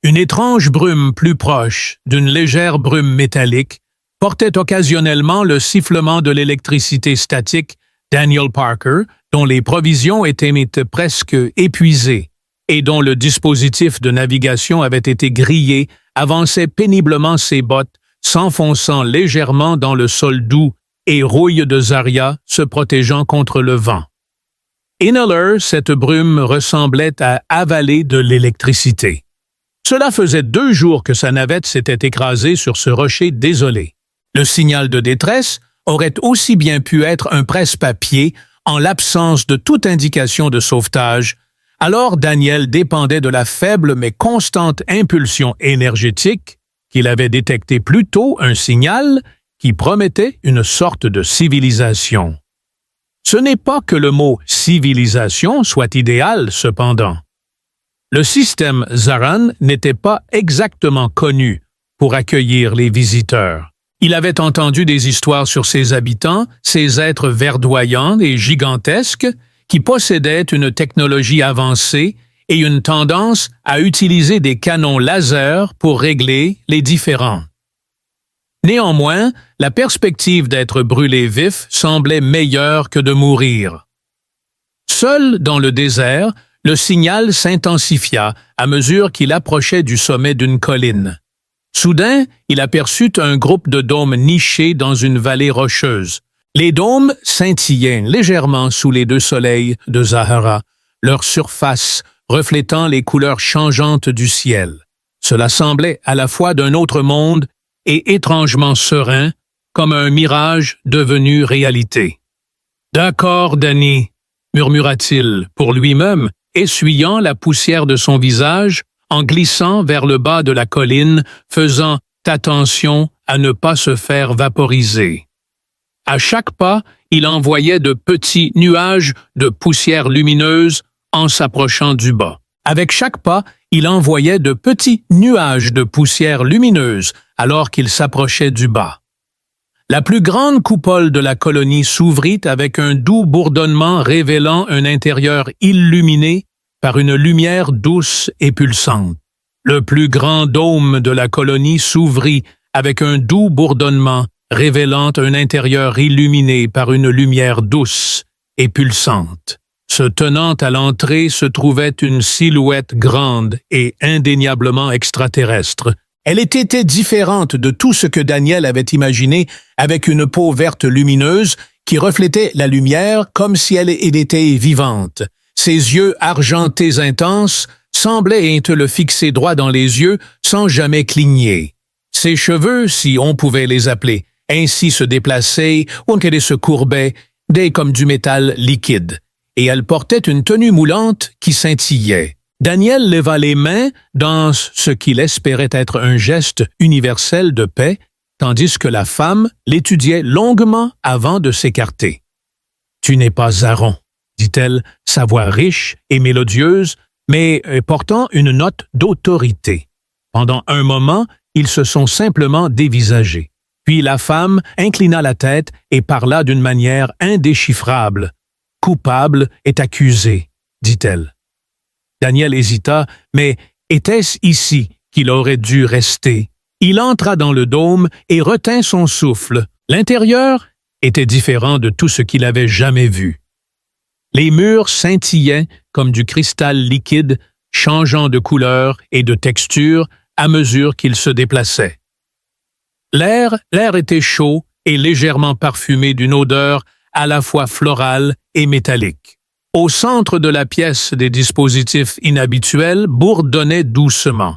Une étrange brume plus proche, d'une légère brume métallique, portait occasionnellement le sifflement de l'électricité statique. Daniel Parker, dont les provisions étaient presque épuisées et dont le dispositif de navigation avait été grillé, avançait péniblement ses bottes, s'enfonçant légèrement dans le sol doux et rouille de Zarya, se protégeant contre le vent. Inhaler, cette brume ressemblait à avaler de l'électricité. Cela faisait 2 jours que sa navette s'était écrasée sur ce rocher désolé. Le signal de détresse aurait aussi bien pu être un presse-papier en l'absence de toute indication de sauvetage. Alors Daniel dépendait de la faible mais constante impulsion énergétique qu'il avait détecté plus tôt, un signal qui promettait une sorte de civilisation. Ce n'est pas que le mot « civilisation » soit idéal, cependant. Le système Zaran n'était pas exactement connu pour accueillir les visiteurs. Il avait entendu des histoires sur ses habitants, ces êtres verdoyants et gigantesques qui possédaient une technologie avancée et une tendance à utiliser des canons laser pour régler les différends. Néanmoins, la perspective d'être brûlé vif semblait meilleure que de mourir. Seul dans le désert, le signal s'intensifia à mesure qu'il approchait du sommet d'une colline. Soudain, il aperçut un groupe de dômes nichés dans une vallée rocheuse. Les dômes scintillaient légèrement sous les 2 soleils de Zahara, leur surface reflétant les couleurs changeantes du ciel. Cela semblait à la fois d'un autre monde et étrangement serein, comme un mirage devenu réalité. « D'accord, Danny », murmura-t-il pour lui-même, essuyant la poussière de son visage, en glissant vers le bas de la colline, faisant attention à ne pas se faire vaporiser. À chaque pas, il envoyait de petits nuages de poussière lumineuse en s'approchant du bas. Avec chaque pas, il envoyait de petits nuages de poussière lumineuse alors qu'il s'approchait du bas. La plus grande coupole de la colonie s'ouvrit avec un doux bourdonnement révélant un intérieur illuminé par une lumière douce et pulsante. Le plus grand dôme de la colonie s'ouvrit avec un doux bourdonnement révélant un intérieur illuminé par une lumière douce et pulsante. Se tenant à l'entrée se trouvait une silhouette grande et indéniablement extraterrestre. Elle était différente de tout ce que Daniel avait imaginé, avec une peau verte lumineuse qui reflétait la lumière comme si elle était vivante. Ses yeux argentés intenses semblaient le fixer droit dans les yeux sans jamais cligner. Ses cheveux, si on pouvait les appeler, ainsi se déplaçaient ou qu'elles se courbaient, comme du métal liquide, et elle portait une tenue moulante qui scintillait. Daniel leva les mains dans ce qu'il espérait être un geste universel de paix, tandis que la femme l'étudiait longuement avant de s'écarter. « Tu n'es pas Aaron », dit-elle, sa voix riche et mélodieuse, mais portant une note d'autorité. Pendant un moment, ils se sont simplement dévisagés. Puis la femme inclina la tête et parla d'une manière indéchiffrable. « Coupable est accusé », dit-elle. Daniel hésita, mais était-ce ici qu'il aurait dû rester? Il entra dans le dôme et retint son souffle. L'intérieur était différent de tout ce qu'il avait jamais vu. Les murs scintillaient comme du cristal liquide, changeant de couleur et de texture à mesure qu'il se déplaçait. L'air était chaud et légèrement parfumé d'une odeur à la fois florale et métallique. Au centre de la pièce, des dispositifs inhabituels bourdonnaient doucement.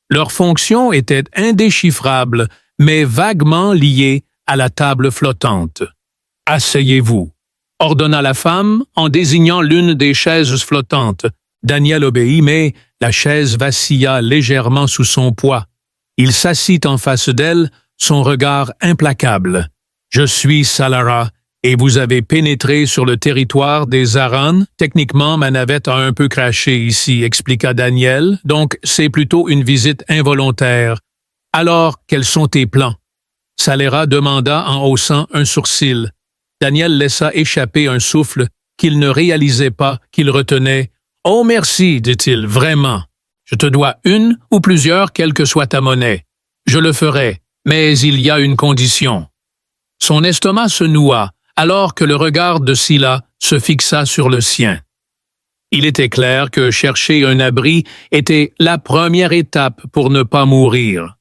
Leur fonction était indéchiffrable, mais vaguement liée à la table flottante. « Asseyez-vous », ordonna la femme en désignant l'une des chaises flottantes. Daniel obéit, mais la chaise vacilla légèrement sous son poids. Il s'assit en face d'elle, son regard implacable. « Je suis Salara, et vous avez pénétré sur le territoire des Aran. Techniquement, ma navette a un peu craché ici, expliqua Daniel, donc c'est plutôt une visite involontaire. Alors, quels sont tes plans? » Salara demanda en haussant un sourcil. Daniel laissa échapper un souffle qu'il ne réalisait pas qu'il retenait. « Oh merci, dit-il, vraiment. Je te dois une ou plusieurs, quelle que soit ta monnaie. Je le ferai, mais il y a une condition. » Son estomac se noua, alors que le regard de Scylla se fixa sur le sien. Il était clair que chercher un abri était la première étape pour ne pas mourir.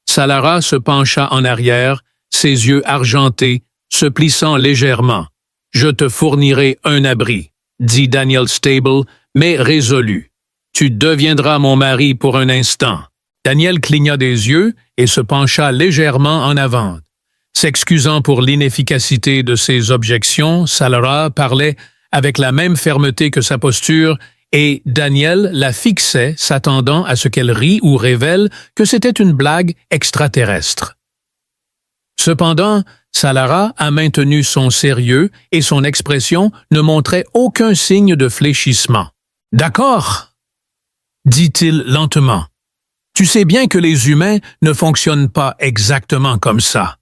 Salara se pencha en arrière, ses yeux argentés, se plissant légèrement. « Je te fournirai un abri, » dit Daniel Stable, mais résolu. « Tu deviendras mon mari pour un instant. » Daniel cligna des yeux et se pencha légèrement en avant. S'excusant pour l'inefficacité de ses objections, Salara parlait avec la même fermeté que sa posture, et Daniel la fixait, s'attendant à ce qu'elle rie ou révèle que c'était une blague extraterrestre. Cependant, Salara a maintenu son sérieux et son expression ne montrait aucun signe de fléchissement. « D'accord, » dit-il lentement. « Tu sais bien que les humains ne fonctionnent pas exactement comme ça.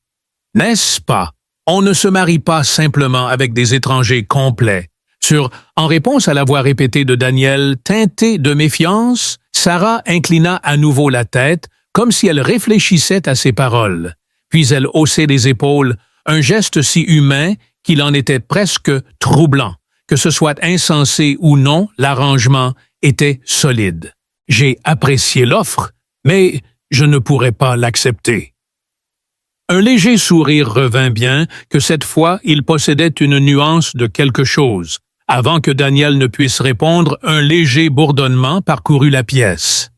N'est-ce pas? On ne se marie pas simplement avec des étrangers complets. » En réponse à la voix répétée de Daniel, teintée de méfiance, Sarah inclina à nouveau la tête, comme si elle réfléchissait à ses paroles. Puis elle haussait les épaules, un geste si humain qu'il en était presque troublant. Que ce soit insensé ou non, l'arrangement était solide. « J'ai apprécié l'offre, mais je ne pourrais pas l'accepter. » Un léger sourire revint bien que cette fois il possédait une nuance de quelque chose. Avant que Daniel ne puisse répondre, un léger bourdonnement parcourut la pièce.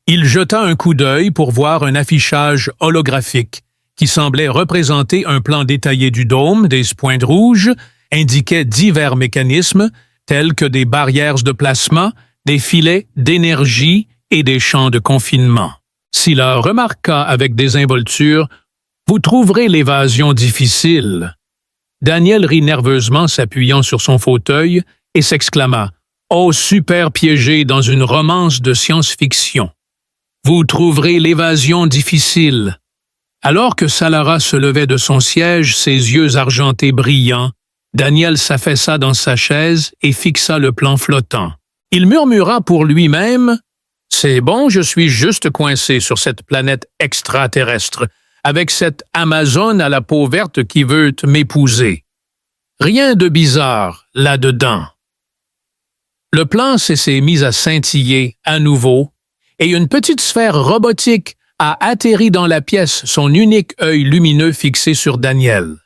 Il jeta un coup d'œil pour voir un affichage holographique qui semblait représenter un plan détaillé du dôme, des pointes rouges, indiquait divers mécanismes tels que des barrières de plasma, des filets d'énergie et des champs de confinement. Scylla remarqua avec désinvolture « Vous trouverez l'évasion difficile. » Daniel rit nerveusement s'appuyant sur son fauteuil et s'exclama « Oh, super piégé dans une romance de science-fiction. Vous trouverez l'évasion difficile. » Alors que Salara se levait de son siège, ses yeux argentés brillants, Daniel s'affaissa dans sa chaise et fixa le plan flottant. Il murmura pour lui-même « C'est bon, je suis juste coincé sur cette planète extraterrestre, avec cette Amazone à la peau verte qui veut m'épouser. Rien de bizarre là-dedans. » Le plan s'est mis à scintiller à nouveau, et une petite sphère robotique a atterri dans la pièce, son unique œil lumineux fixé sur Daniel.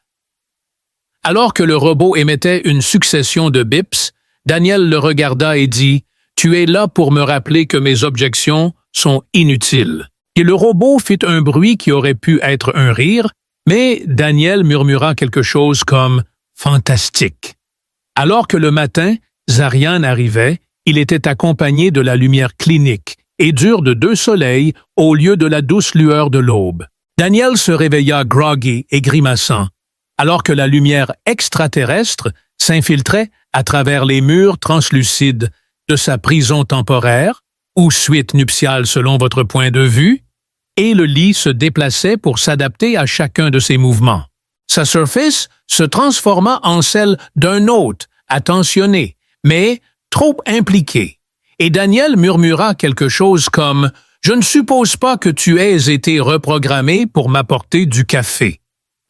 Alors que le robot émettait une succession de bips, Daniel le regarda et dit « Tu es là pour me rappeler que mes objections sont inutiles. » Et le robot fit un bruit qui aurait pu être un rire, mais Daniel murmura quelque chose comme « fantastique ». Alors que le matin, Zarian arrivait, il était accompagné de la lumière clinique et dure de 2 soleils au lieu de la douce lueur de l'aube. Daniel se réveilla groggy et grimaçant, alors que la lumière extraterrestre s'infiltrait à travers les murs translucides de sa prison temporaire, ou suite nuptiale selon votre point de vue, et le lit se déplaçait pour s'adapter à chacun de ses mouvements. Sa surface se transforma en celle d'un hôte, attentionné, mais trop impliqué. Et Daniel murmura quelque chose comme « Je ne suppose pas que tu aies été reprogrammé pour m'apporter du café. »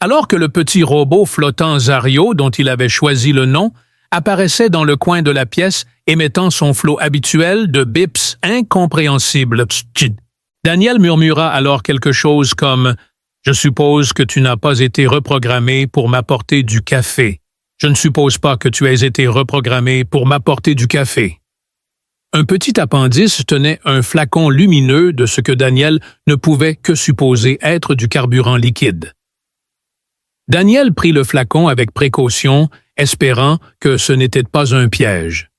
Alors que le petit robot flottant Zario, dont il avait choisi le nom, apparaissait dans le coin de la pièce émettant son flot habituel de bips incompréhensibles. Daniel murmura alors quelque chose comme « Je suppose que tu n'as pas été reprogrammé pour m'apporter du café. Je ne suppose pas que tu aies été reprogrammé pour m'apporter du café. » Un petit appendice tenait un flacon lumineux de ce que Daniel ne pouvait que supposer être du carburant liquide. Daniel prit le flacon avec précaution, espérant que ce n'était pas un piège.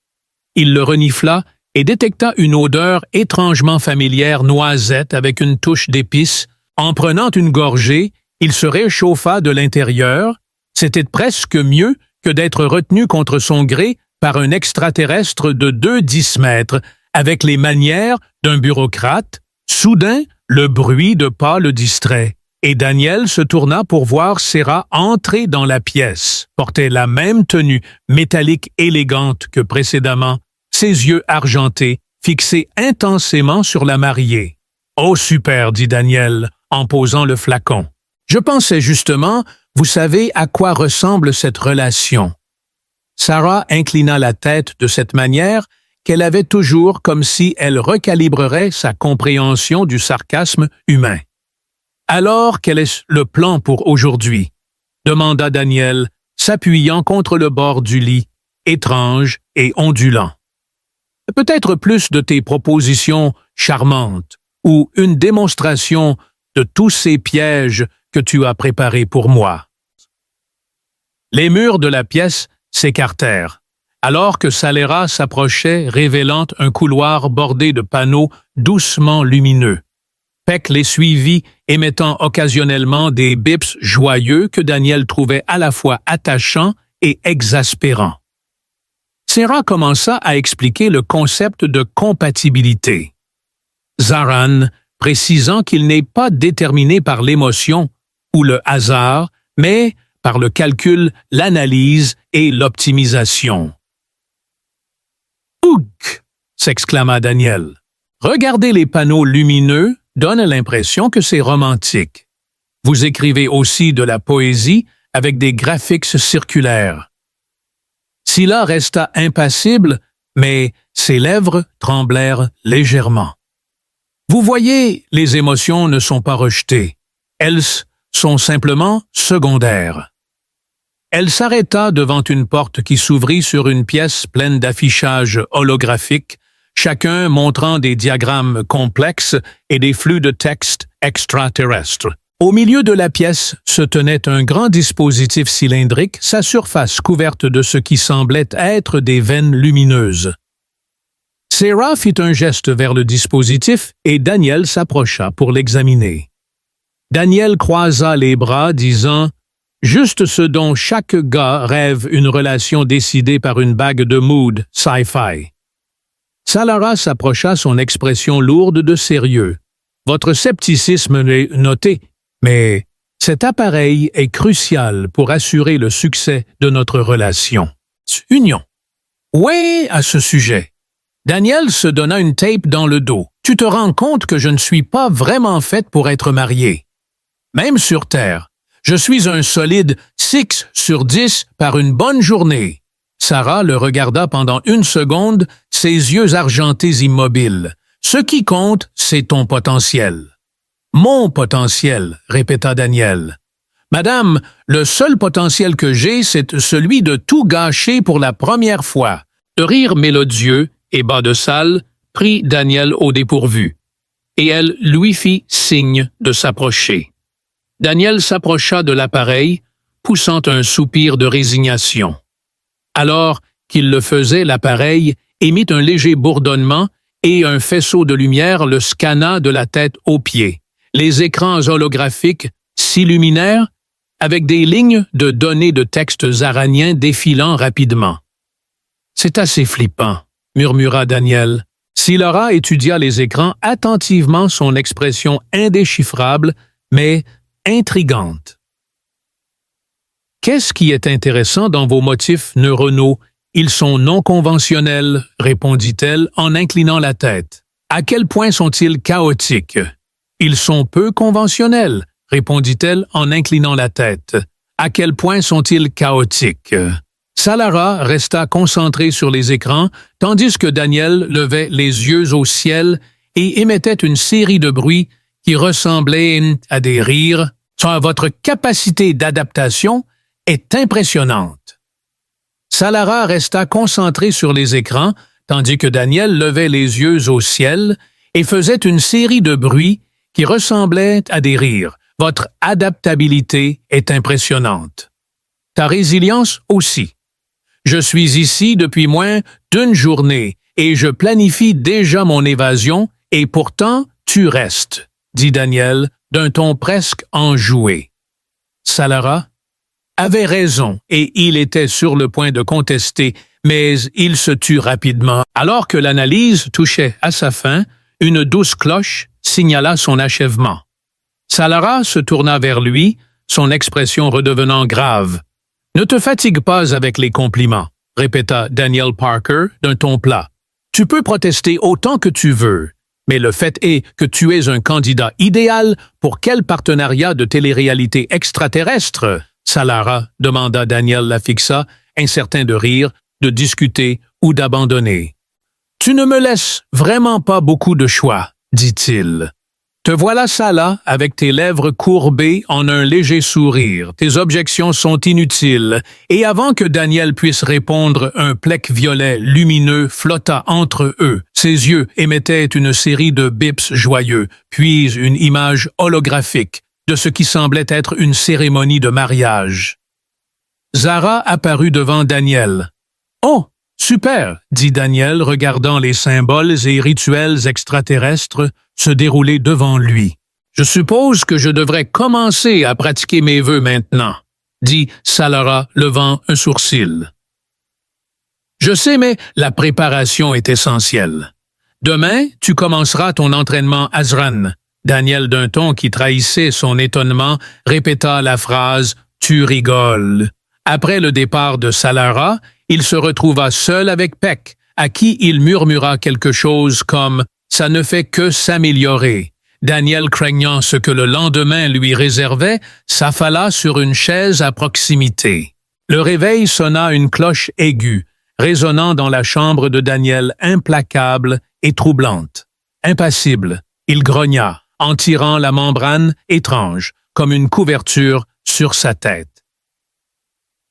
Il le renifla et détecta une odeur étrangement familière noisette avec une touche d'épices. En prenant une gorgée, il se réchauffa de l'intérieur. C'était presque mieux que d'être retenu contre son gré par un extraterrestre de 2,10 mètres, avec les manières d'un bureaucrate. Soudain, le bruit de pas le distrait, et Daniel se tourna pour voir Sarah entrer dans la pièce. Portait la même tenue métallique élégante que précédemment, ses yeux argentés fixé intensément sur la mariée. « Oh, super, dit Daniel, en posant le flacon. Je pensais justement, vous savez à quoi ressemble cette relation. » Sarah inclina la tête de cette manière qu'elle avait toujours comme si elle recalibrerait sa compréhension du sarcasme humain. « Alors, quel est le plan pour aujourd'hui? » demanda Daniel, s'appuyant contre le bord du lit, étrange et ondulant. « Peut-être plus de tes propositions charmantes ou une démonstration de tous ces pièges que tu as préparés pour moi. » Les murs de la pièce s'écartèrent, alors que Salera s'approchait, révélant un couloir bordé de panneaux doucement lumineux. Peck les suivit, émettant occasionnellement des bips joyeux que Daniel trouvait à la fois attachants et exaspérants. Sarah commença à expliquer le concept de compatibilité. Zaran, précisant qu'il n'est pas déterminé par l'émotion ou le hasard, mais par le calcul, l'analyse et l'optimisation. « Ouk !» s'exclama Daniel. « Regardez les panneaux lumineux donne l'impression que c'est romantique. Vous écrivez aussi de la poésie avec des graphiques circulaires. » Scylla resta impassible, mais ses lèvres tremblèrent légèrement. « Vous voyez, les émotions ne sont pas rejetées. Elles sont simplement secondaires. » Elle s'arrêta devant une porte qui s'ouvrit sur une pièce pleine d'affichages holographiques, chacun montrant des diagrammes complexes et des flux de texte extraterrestres. Au milieu de la pièce se tenait un grand dispositif cylindrique, sa surface couverte de ce qui semblait être des veines lumineuses. Sarah fit un geste vers le dispositif et Daniel s'approcha pour l'examiner. Daniel croisa les bras, disant « Juste ce dont chaque gars rêve, une relation décidée par une bague de mood sci-fi. » Salera s'approcha, son expression lourde de sérieux. « Votre scepticisme est noté, mais cet appareil est crucial pour assurer le succès de notre relation. Union. » Oui, à ce sujet. Daniel se donna une tape dans le dos. « Tu te rends compte que je ne suis pas vraiment faite pour être mariée. Même sur Terre. Je suis un solide 6 sur 10 par une bonne journée. » Sarah le regarda pendant une seconde, ses yeux argentés immobiles. « Ce qui compte, c'est ton potentiel. »« Mon potentiel, » répéta Daniel. « Madame, le seul potentiel que j'ai, c'est celui de tout gâcher pour la première fois. » Le rire mélodieux et bas de salle prit Daniel au dépourvu, et elle lui fit signe de s'approcher. Daniel s'approcha de l'appareil, poussant un soupir de résignation. Alors qu'il le faisait, l'appareil émit un léger bourdonnement et un faisceau de lumière le scanna de la tête aux pieds. Les écrans holographiques s'illuminèrent avec des lignes de données de textes zaraniens défilant rapidement. « C'est assez flippant, » murmura Daniel. Salera étudia les écrans, attentivement son expression indéchiffrable, mais intrigante. « Qu'est-ce qui est intéressant dans vos motifs neuronaux? Ils sont non conventionnels, » répondit-elle en inclinant la tête. « À quel point sont-ils chaotiques? » « Ils sont peu conventionnels, » répondit-elle en inclinant la tête. « À quel point sont-ils chaotiques? » Salera resta concentrée sur les écrans, tandis que Daniel levait les yeux au ciel et émettait une série de bruits qui ressemblaient à des rires. « Votre capacité d'adaptation est impressionnante. » Salera resta concentrée sur les écrans, tandis que Daniel levait les yeux au ciel et faisait une série de bruits qui ressemblaient à des rires. « Votre adaptabilité est impressionnante. Ta résilience aussi. Je suis ici depuis moins d'une journée et je planifie déjà mon évasion et pourtant tu restes, » dit Daniel d'un ton presque enjoué. Salera avait raison et il était sur le point de contester, mais il se tut rapidement. Alors que l'analyse touchait à sa fin, une douce cloche signala son achèvement. Salera se tourna vers lui, son expression redevenant grave. « Ne te fatigue pas avec les compliments, » répéta Daniel Parker d'un ton plat. Tu peux protester autant que tu veux, mais le fait est que tu es un candidat idéal pour quel partenariat de télé-réalité extraterrestre? Salara, demanda Daniel Lafixa, incertain de rire, de discuter ou d'abandonner. Tu ne me laisses vraiment pas beaucoup de choix, dit-il. Te voilà ça là, avec tes lèvres courbées en un léger sourire. Tes objections sont inutiles. Et avant que Daniel puisse répondre, un plec violet lumineux flotta entre eux. Ses yeux émettaient une série de bips joyeux, puis une image holographique de ce qui semblait être une cérémonie de mariage. Zara apparut devant Daniel. « Oh, super !» dit Daniel, regardant les symboles et rituels extraterrestres se dérouler devant lui. « Je suppose que je devrais commencer à pratiquer mes vœux maintenant, » dit Salara, levant un sourcil. « Je sais, mais la préparation est essentielle. Demain, tu commenceras ton entraînement Azran. » Daniel, d'un ton qui trahissait son étonnement, répéta la phrase « Tu rigoles ». Après le départ de Salara, il se retrouva seul avec Peck, à qui il murmura quelque chose comme « Ça ne fait que s'améliorer ». Daniel, craignant ce que le lendemain lui réservait, s'affala sur une chaise à proximité. Le réveil sonna une cloche aiguë, résonnant dans la chambre de Daniel implacable et troublante. Impassible, il grogna, en tirant la membrane étrange, comme une couverture sur sa tête.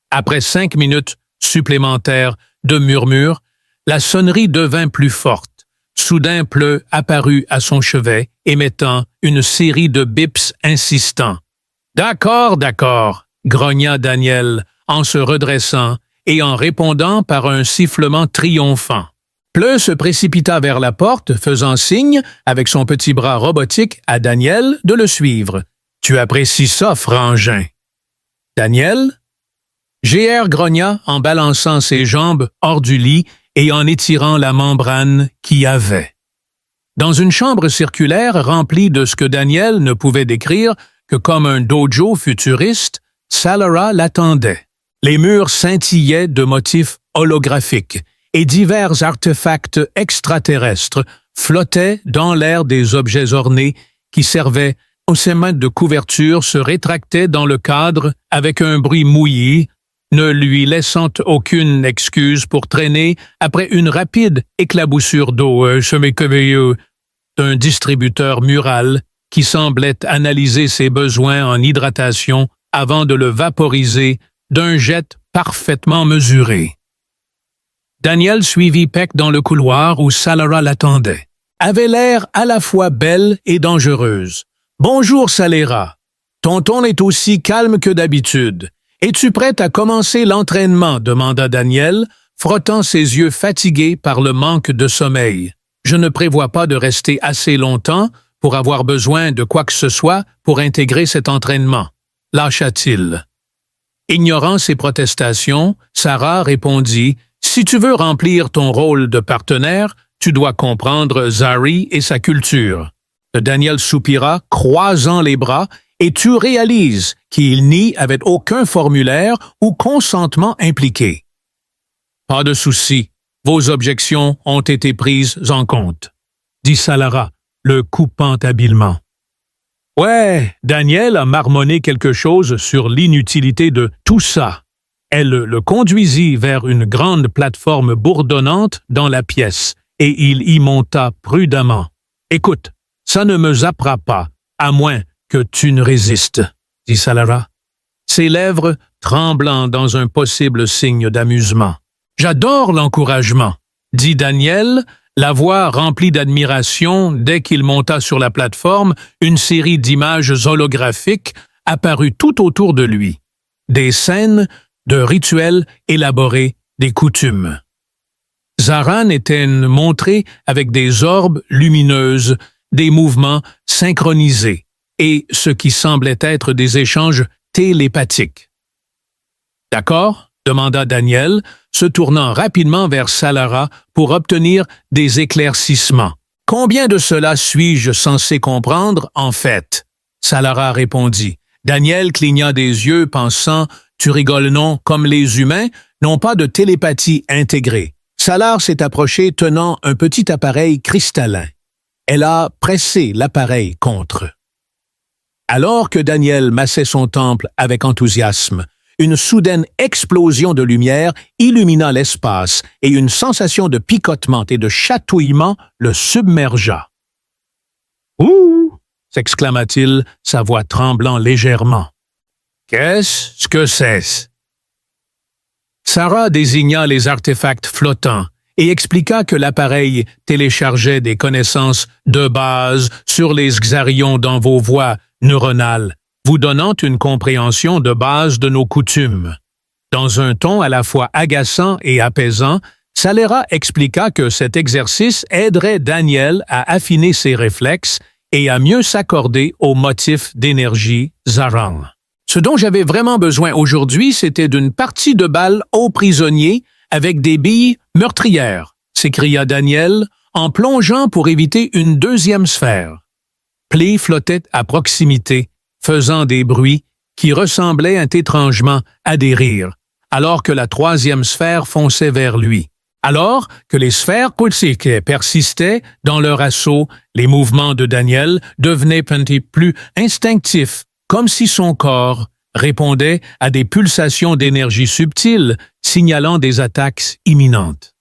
Après 5 minutes supplémentaires de murmures, la sonnerie devint plus forte. Soudain, Pleu apparut à son chevet, émettant une série de bips insistants. « D'accord, d'accord », grogna Daniel, en se redressant et en répondant par un sifflement triomphant. Pleu se précipita vers la porte, faisant signe, avec son petit bras robotique, à Daniel de le suivre. « Tu apprécies ça, frangin ?» Daniel? GR grogna en balançant ses jambes hors du lit et en étirant la membrane qui avait. Dans une chambre circulaire remplie de ce que Daniel ne pouvait décrire que comme un dojo futuriste, Salara l'attendait. Les murs scintillaient de motifs holographiques et divers artefacts extraterrestres flottaient dans l'air des objets ornés qui servaient au sémin de couverture se rétractaient dans le cadre avec un bruit mouillé, ne lui laissant aucune excuse pour traîner après une rapide éclaboussure d'eau d'un distributeur mural qui semblait analyser ses besoins en hydratation avant de le vaporiser d'un jet parfaitement mesuré. Daniel suivit Peck dans le couloir où Salara l'attendait. Avait l'air à la fois belle et dangereuse. « Bonjour, Salara. Ton ton est aussi calme que d'habitude. Es-tu prête à commencer l'entraînement? » demanda Daniel, frottant ses yeux fatigués par le manque de sommeil. « Je ne prévois pas de rester assez longtemps pour avoir besoin de quoi que ce soit pour intégrer cet entraînement. » lâcha-t-il. Ignorant ses protestations, Sarah répondit « Si tu veux remplir ton rôle de partenaire, tu dois comprendre Zari et sa culture. » Daniel soupira, croisant les bras, et tu réalises qu'il n'y avait aucun formulaire ou consentement impliqué. « Pas de souci, vos objections ont été prises en compte, » dit Salara, le coupant habilement. « Ouais, Daniel a marmonné quelque chose sur l'inutilité de tout ça. » Elle le conduisit vers une grande plateforme bourdonnante dans la pièce, et il y monta prudemment. « Écoute, ça ne me zappera pas, à moins que tu ne résistes, » dit Salara, ses lèvres tremblant dans un possible signe d'amusement. « J'adore l'encouragement, » dit Daniel, la voix remplie d'admiration dès qu'il monta sur la plateforme, une série d'images holographiques apparut tout autour de lui. Des scènes de rituels élaborés, des coutumes. Zaran était montré avec des orbes lumineuses, des mouvements synchronisés et ce qui semblait être des échanges télépathiques. « D'accord ?» demanda Daniel, se tournant rapidement vers Salara pour obtenir des éclaircissements. « Combien de cela suis-je censé comprendre, en fait ?» Salara répondit. Daniel cligna des yeux, pensant « Tu rigoles non, comme les humains n'ont pas de télépathie intégrée. » Salar s'est approchée tenant un petit appareil cristallin. Elle a pressé l'appareil contre. Alors que Daniel massait son temple avec enthousiasme, une soudaine explosion de lumière illumina l'espace et une sensation de picotement et de chatouillement le submergea. « Ouh !» s'exclama-t-il, sa voix tremblant légèrement. « Qu'est-ce que c'est ?» Sarah désigna les artefacts flottants et expliqua que l'appareil téléchargeait des connaissances de base sur les xarions dans vos voies neuronales, vous donnant une compréhension de base de nos coutumes. Dans un ton à la fois agaçant et apaisant, Salera expliqua que cet exercice aiderait Daniel à affiner ses réflexes et à mieux s'accorder aux motifs d'énergie Zarang. Ce dont j'avais vraiment besoin aujourd'hui, c'était d'une partie de balle aux prisonniers avec des billes meurtrières, s'écria Daniel en plongeant pour éviter une deuxième sphère. Play flottait à proximité, faisant des bruits qui ressemblaient étrangement à des rires, alors que la troisième sphère fonçait vers lui. Alors que les sphères persistaient dans leur assaut, les mouvements de Daniel devenaient plus instinctifs, comme si son corps répondait à des pulsations d'énergie subtiles signalant des attaques imminentes.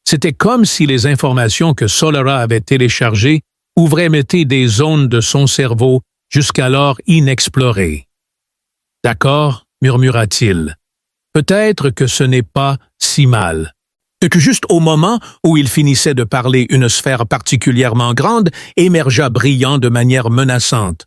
C'était comme si les informations que Solara avait téléchargées ouvraient des zones de son cerveau jusqu'alors inexplorées. « D'accord, » murmura-t-il. « Peut-être que ce n'est pas si mal. » Et que juste au moment où il finissait de parler, une sphère particulièrement grande émergea brillant de manière menaçante.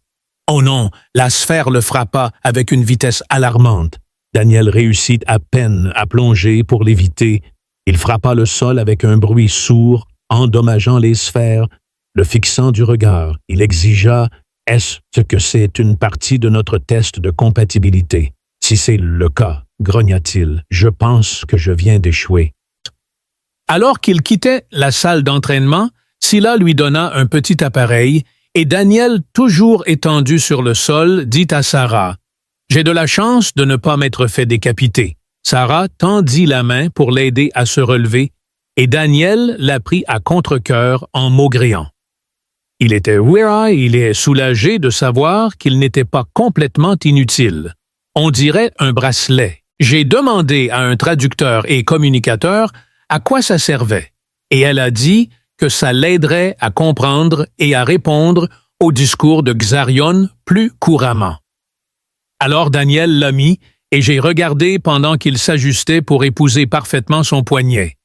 Oh non, la sphère le frappa avec une vitesse alarmante. Daniel réussit à peine à plonger pour l'éviter. Il frappa le sol avec un bruit sourd, endommageant les sphères, le fixant du regard. Il exigea « Est-ce que c'est une partie de notre test de compatibilité? Si c'est le cas, grogna-t-il, je pense que je viens d'échouer. » Alors qu'il quittait la salle d'entraînement, Scylla lui donna un petit appareil et Daniel, toujours étendu sur le sol, dit à Sarah « J'ai de la chance de ne pas m'être fait décapiter. » Sarah tendit la main pour l'aider à se relever et Daniel la prit à contre-cœur en maugréant. Il est soulagé de savoir qu'il n'était pas complètement inutile. On dirait un bracelet. J'ai demandé à un traducteur et communicateur à quoi ça servait, et elle a dit que ça l'aiderait à comprendre et à répondre au discours de Xarion plus couramment. Alors Daniel l'a mis, et j'ai regardé pendant qu'il s'ajustait pour épouser parfaitement son poignet.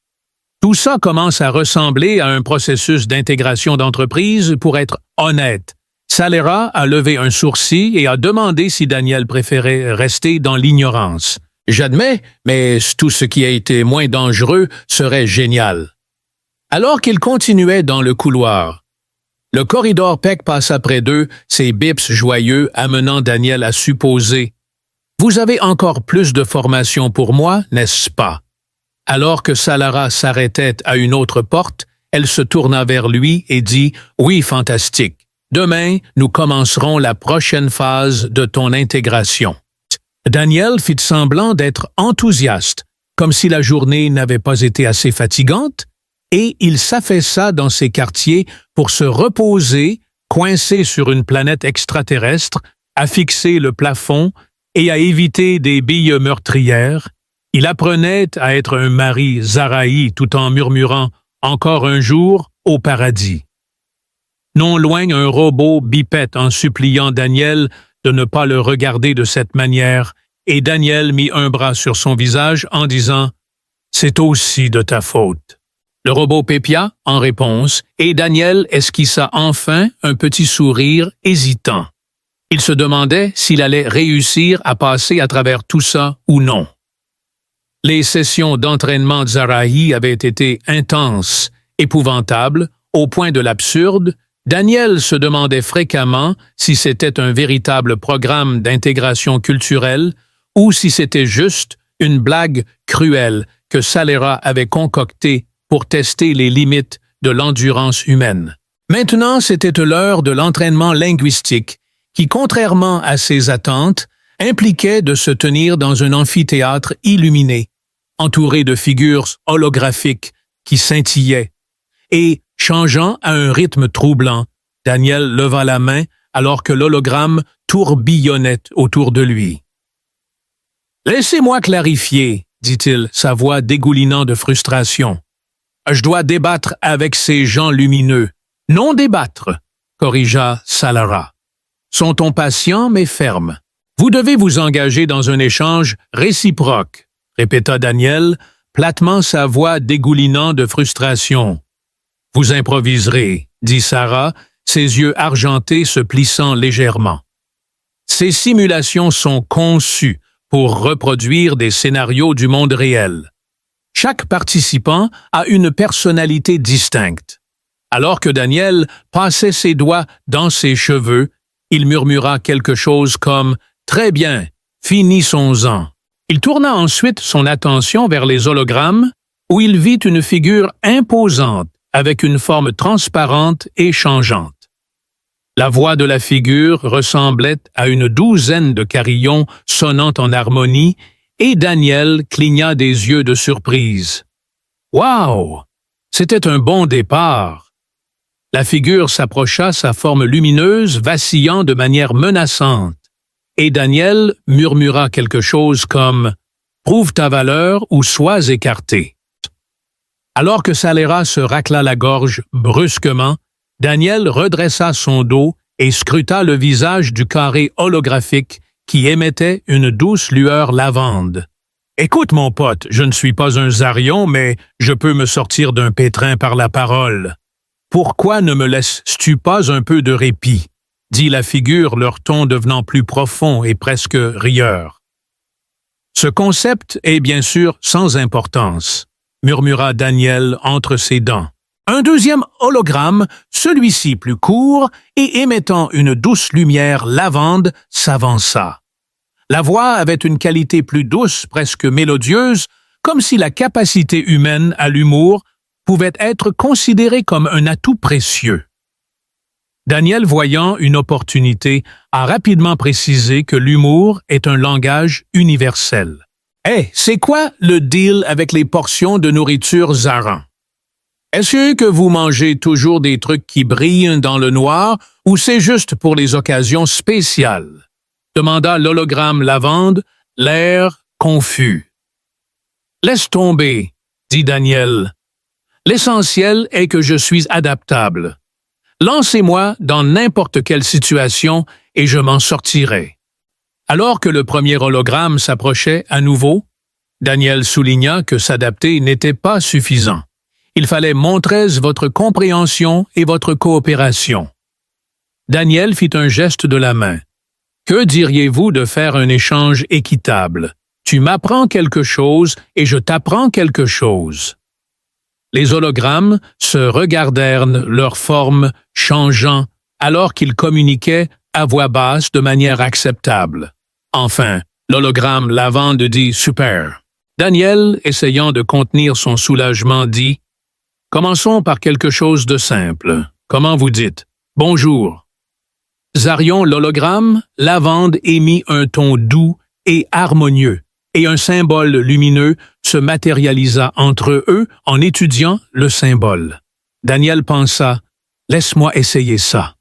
Tout ça commence à ressembler à un processus d'intégration d'entreprise pour être honnête. Salera a levé un sourcil et a demandé si Daniel préférait rester dans l'ignorance. J'admets, mais tout ce qui a été moins dangereux serait génial. Alors qu'il continuait dans le couloir, le corridor Peck passa près d'eux, ses bips joyeux amenant Daniel à supposer « Vous avez encore plus de formation pour moi, n'est-ce pas? » Alors que Salara s'arrêtait à une autre porte, elle se tourna vers lui et dit « Oui, fantastique. Demain, nous commencerons la prochaine phase de ton intégration. » Daniel fit semblant d'être enthousiaste, comme si la journée n'avait pas été assez fatigante, et il s'affaissa dans ses quartiers pour se reposer, coincé sur une planète extraterrestre, à fixer le plafond et à éviter des billes meurtrières. Il apprenait à être un mari Zaraï tout en murmurant « Encore un jour au paradis ». Non loin, un robot bipait en suppliant Daniel de ne pas le regarder de cette manière, et Daniel mit un bras sur son visage en disant « C'est aussi de ta faute ». Le robot pépia en réponse, et Daniel esquissa enfin un petit sourire hésitant. Il se demandait s'il allait réussir à passer à travers tout ça ou non. Les sessions d'entraînement de Zaraï avaient été intenses, épouvantables, au point de l'absurde. Daniel se demandait fréquemment si c'était un véritable programme d'intégration culturelle ou si c'était juste une blague cruelle que Salera avait concoctée pour tester les limites de l'endurance humaine. Maintenant, c'était l'heure de l'entraînement linguistique qui, contrairement à ses attentes, impliquait de se tenir dans un amphithéâtre illuminé. entouré de figures holographiques qui scintillaient, et, changeant à un rythme troublant, Daniel leva la main alors que l'hologramme tourbillonnait autour de lui. « Laissez-moi clarifier, » dit-il, sa voix dégoulinant de frustration. « Je dois débattre avec ces gens lumineux. »« Non débattre, » corrigea Salara. « Son ton patient mais ferme. Vous devez vous engager dans un échange réciproque, » répéta Daniel, platement sa voix dégoulinant de frustration. « Vous improviserez, » dit Sarah, ses yeux argentés se plissant légèrement. Ces simulations sont conçues pour reproduire des scénarios du monde réel. Chaque participant a une personnalité distincte. Alors que Daniel passait ses doigts dans ses cheveux, il murmura quelque chose comme « Très bien, finissons-en ». Il tourna ensuite son attention vers les hologrammes, où il vit une figure imposante avec une forme transparente et changeante. La voix de la figure ressemblait à une douzaine de carillons sonnant en harmonie, et Daniel cligna des yeux de surprise. « Wow! C'était un bon départ! » La figure s'approcha, sa forme lumineuse vacillant de manière menaçante, et Daniel murmura quelque chose comme « Prouve ta valeur ou sois écarté ». Alors que Salara se racla la gorge brusquement, Daniel redressa son dos et scruta le visage du carré holographique qui émettait une douce lueur lavande. « Écoute, mon pote, je ne suis pas un Zarion, mais je peux me sortir d'un pétrin par la parole. Pourquoi ne me laisses-tu pas un peu de répit? » dit la figure, leur ton devenant plus profond et presque rieur. « Ce concept est bien sûr sans importance, » murmura Daniel entre ses dents. Un deuxième hologramme, celui-ci plus court et émettant une douce lumière lavande, s'avança. La voix avait une qualité plus douce, presque mélodieuse, comme si la capacité humaine à l'humour pouvait être considérée comme un atout précieux. Daniel, voyant une opportunité, a rapidement précisé que l'humour est un langage universel. « Hey, c'est quoi le deal avec les portions de nourriture Zaran? Est-ce que vous mangez toujours des trucs qui brillent dans le noir ou c'est juste pour les occasions spéciales? » demanda l'hologramme lavande, l'air confus. « Laisse tomber, » dit Daniel. « L'essentiel est que je suis adaptable. Lancez-moi dans n'importe quelle situation et je m'en sortirai. » Alors que le premier hologramme s'approchait à nouveau, Daniel souligna que s'adapter n'était pas suffisant. Il fallait montrer votre compréhension et votre coopération. Daniel fit un geste de la main. « Que diriez-vous de faire un échange équitable? Tu m'apprends quelque chose et je t'apprends quelque chose. » Les hologrammes se regardèrent, leur forme changeant, alors qu'ils communiquaient à voix basse de manière acceptable. Enfin, l'hologramme lavande dit « Super ». Daniel, essayant de contenir son soulagement, dit « Commençons par quelque chose de simple. Comment vous dites? Bonjour. » Zarion l'hologramme, lavande émit un ton doux et harmonieux, et un symbole lumineux se matérialisa entre eux en étudiant le symbole. Daniel pensa « Laisse-moi essayer ça. »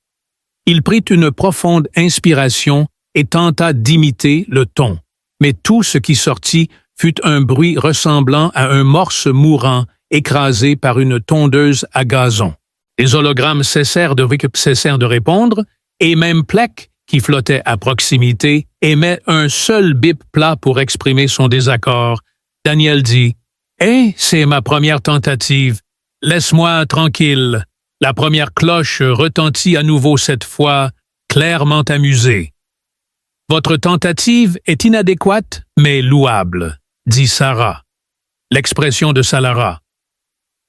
Il prit une profonde inspiration et tenta d'imiter le ton, mais tout ce qui sortit fut un bruit ressemblant à un morse mourant écrasé par une tondeuse à gazon. Les hologrammes cessèrent de répondre, et même Plek, qui flottait à proximité, émet un seul bip plat pour exprimer son désaccord. Daniel dit « Hey, c'est ma première tentative. Laisse-moi tranquille. » La première cloche retentit à nouveau cette fois, clairement amusée. « Votre tentative est inadéquate, mais louable, » dit Sarah. L'expression de Salara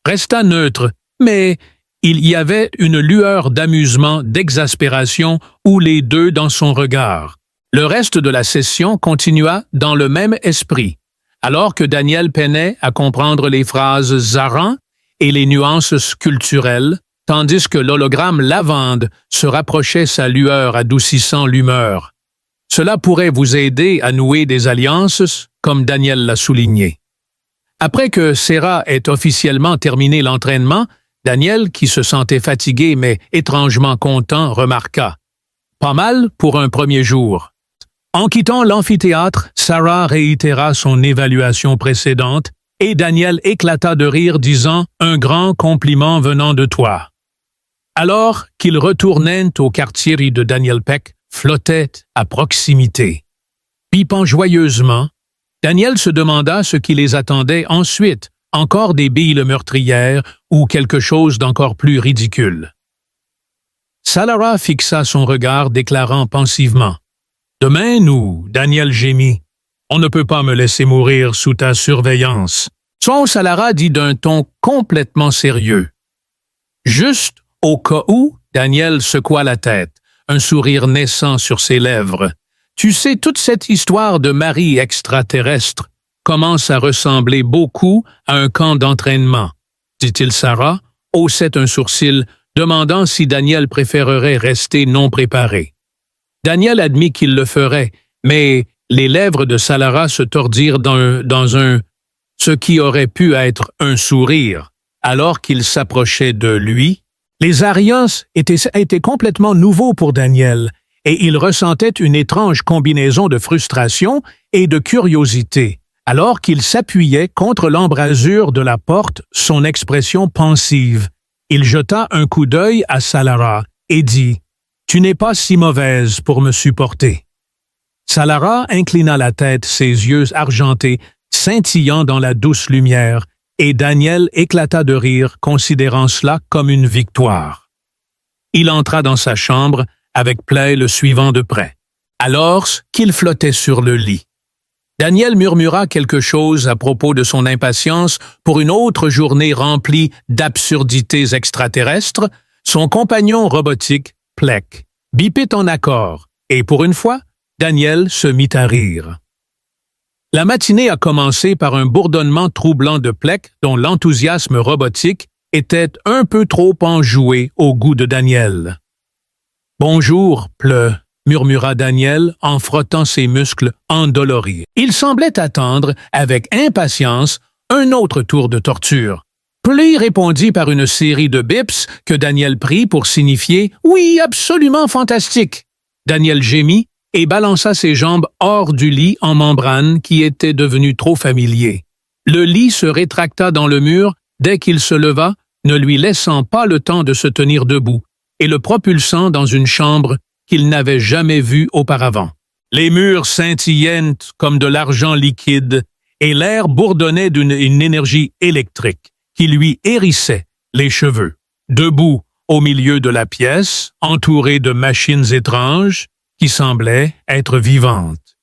resta neutre, mais il y avait une lueur d'amusement, d'exaspération ou les deux dans son regard. Le reste de la session continua dans le même esprit, alors que Daniel peinait à comprendre les phrases Zaran et les nuances culturelles, tandis que l'hologramme lavande se rapprochait sa lueur adoucissant l'humeur. Cela pourrait vous aider à nouer des alliances, comme Daniel l'a souligné. Après que Sarah ait officiellement terminé l'entraînement, Daniel, qui se sentait fatigué mais étrangement content, remarqua « Pas mal pour un premier jour ». En quittant l'amphithéâtre, Sarah réitéra son évaluation précédente et Daniel éclata de rire disant « Un grand compliment venant de toi ». Alors qu'ils retournaient au quartier de Daniel Peck, flottait à proximité. Pipant joyeusement, Daniel se demanda ce qui les attendait ensuite, encore des billes meurtrières ou quelque chose d'encore plus ridicule. Salara fixa son regard déclarant pensivement « Demain, nous, Daniel gémit, on ne peut pas me laisser mourir sous ta surveillance. » Son Salara dit d'un ton complètement sérieux. Juste au cas où, Daniel secoua la tête, un sourire naissant sur ses lèvres. Tu sais, toute cette histoire de mari extraterrestre commence à ressembler beaucoup à un camp d'entraînement, dit-il. Sarah haussait un sourcil, demandant si Daniel préférerait rester non préparé. Daniel admit qu'il le ferait, mais les lèvres de Salara se tordirent dans ce qui aurait pu être un sourire, alors qu'il s'approchait de lui. Les Arians étaient complètement nouveaux pour Daniel, et il ressentait une étrange combinaison de frustration et de curiosité, alors qu'il s'appuyait contre l'embrasure de la porte, son expression pensive. Il jeta un coup d'œil à Salara et dit « Tu n'es pas si mauvaise pour me supporter. » Salara inclina la tête, ses yeux argentés, scintillant dans la douce lumière, et Daniel éclata de rire, considérant cela comme une victoire. Il entra dans sa chambre, avec Play le suivant de près, alors qu'il flottait sur le lit. Daniel murmura quelque chose à propos de son impatience pour une autre journée remplie d'absurdités extraterrestres. Son compagnon robotique, Plek, bipait en accord, et pour une fois, Daniel se mit à rire. La matinée a commencé par un bourdonnement troublant de Plek dont l'enthousiasme robotique était un peu trop enjoué au goût de Daniel. « Bonjour, Pleu », murmura Daniel en frottant ses muscles endoloris. Il semblait attendre, avec impatience, un autre tour de torture. Pleu répondit par une série de bips que Daniel prit pour signifier « Oui, absolument fantastique ». Daniel gémit et balança ses jambes hors du lit en membrane qui était devenu trop familier. Le lit se rétracta dans le mur dès qu'il se leva, ne lui laissant pas le temps de se tenir debout, et le propulsant dans une chambre qu'il n'avait jamais vue auparavant. Les murs scintillaient comme de l'argent liquide, et l'air bourdonnait d'une énergie électrique qui lui hérissait les cheveux. Debout au milieu de la pièce, entouré de machines étranges, qui semblait être vivante.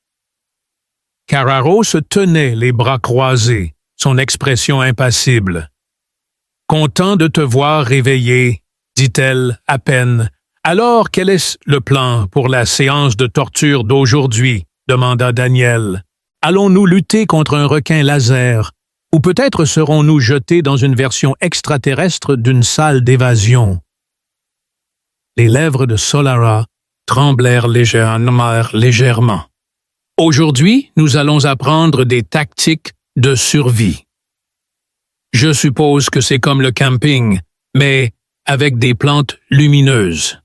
Carraro se tenait les bras croisés, son expression impassible. « Content de te voir réveillé, » dit-elle à peine. « Alors, quel est le plan pour la séance de torture d'aujourd'hui » demanda Daniel. « Allons-nous lutter contre un requin laser, ou peut-être serons-nous jetés dans une version extraterrestre d'une salle d'évasion ?» Les lèvres de Salara tremblèrent légèrement. « Aujourd'hui, nous allons apprendre des tactiques de survie. Je suppose que c'est comme le camping, mais avec des plantes lumineuses. »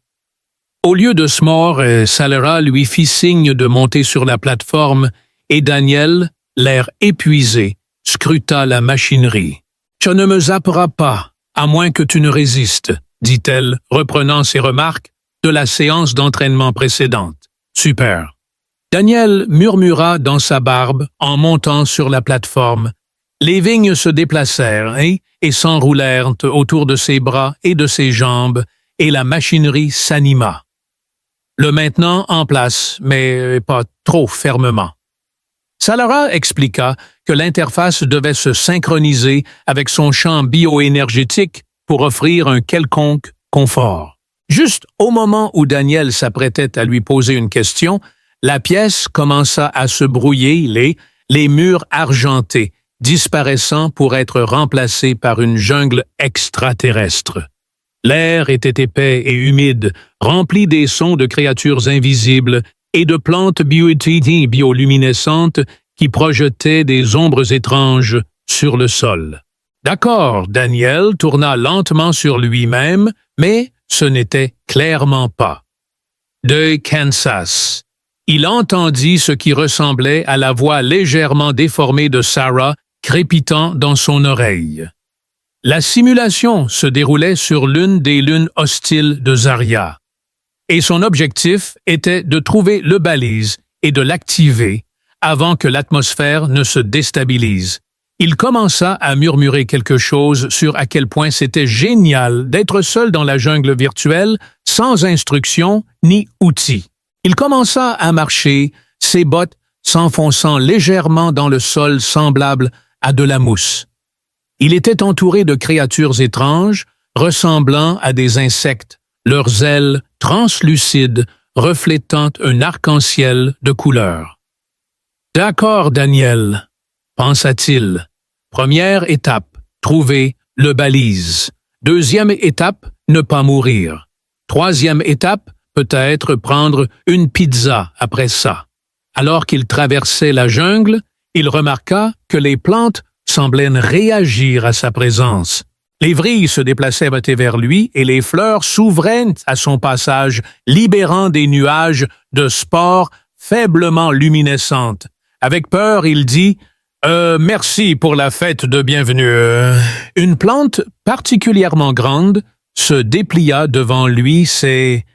Au lieu de se mordre, Salara lui fit signe de monter sur la plateforme et Daniel, l'air épuisé, scruta la machinerie. « Tu ne me zapperas pas, à moins que tu ne résistes, » dit-elle, reprenant ses remarques de la séance d'entraînement précédente. « Super. » Daniel murmura dans sa barbe en montant sur la plateforme. Les vignes se déplacèrent et s'enroulèrent autour de ses bras et de ses jambes, et la machinerie s'anima. Le maintenant en place, mais pas trop fermement. Salara expliqua que l'interface devait se synchroniser avec son champ bioénergétique pour offrir un quelconque confort. Juste au moment où Daniel s'apprêtait à lui poser une question, la pièce commença à se brouiller, les murs argentés, disparaissant pour être remplacés par une jungle extraterrestre. L'air était épais et humide, rempli des sons de créatures invisibles et de plantes bioluminescentes qui projetaient des ombres étranges sur le sol. D'accord, Daniel tourna lentement sur lui-même, mais ce n'était clairement pas. De Kansas. Il entendit ce qui ressemblait à la voix légèrement déformée de Sarah crépitant dans son oreille. La simulation se déroulait sur l'une des lunes hostiles de Zarya, et son objectif était de trouver le balise et de l'activer avant que l'atmosphère ne se déstabilise. Il commença à murmurer quelque chose sur à quel point c'était génial d'être seul dans la jungle virtuelle, sans instruction ni outils. Il commença à marcher, ses bottes s'enfonçant légèrement dans le sol semblable à de la mousse. Il était entouré de créatures étranges, ressemblant à des insectes, leurs ailes translucides reflétant un arc-en-ciel de couleurs. « D'accord, Daniel, » pensa-t-il. Première étape, trouver le balise. Deuxième étape, ne pas mourir. Troisième étape, peut-être prendre une pizza après ça. Alors qu'il traversait la jungle, il remarqua que les plantes semblaient réagir à sa présence. Les vrilles se déplaçaient vers lui et les fleurs s'ouvraient à son passage, libérant des nuages de spores faiblement luminescentes. Avec peur, il dit « Merci pour la fête de bienvenue. » Une plante particulièrement grande se déplia devant lui, ses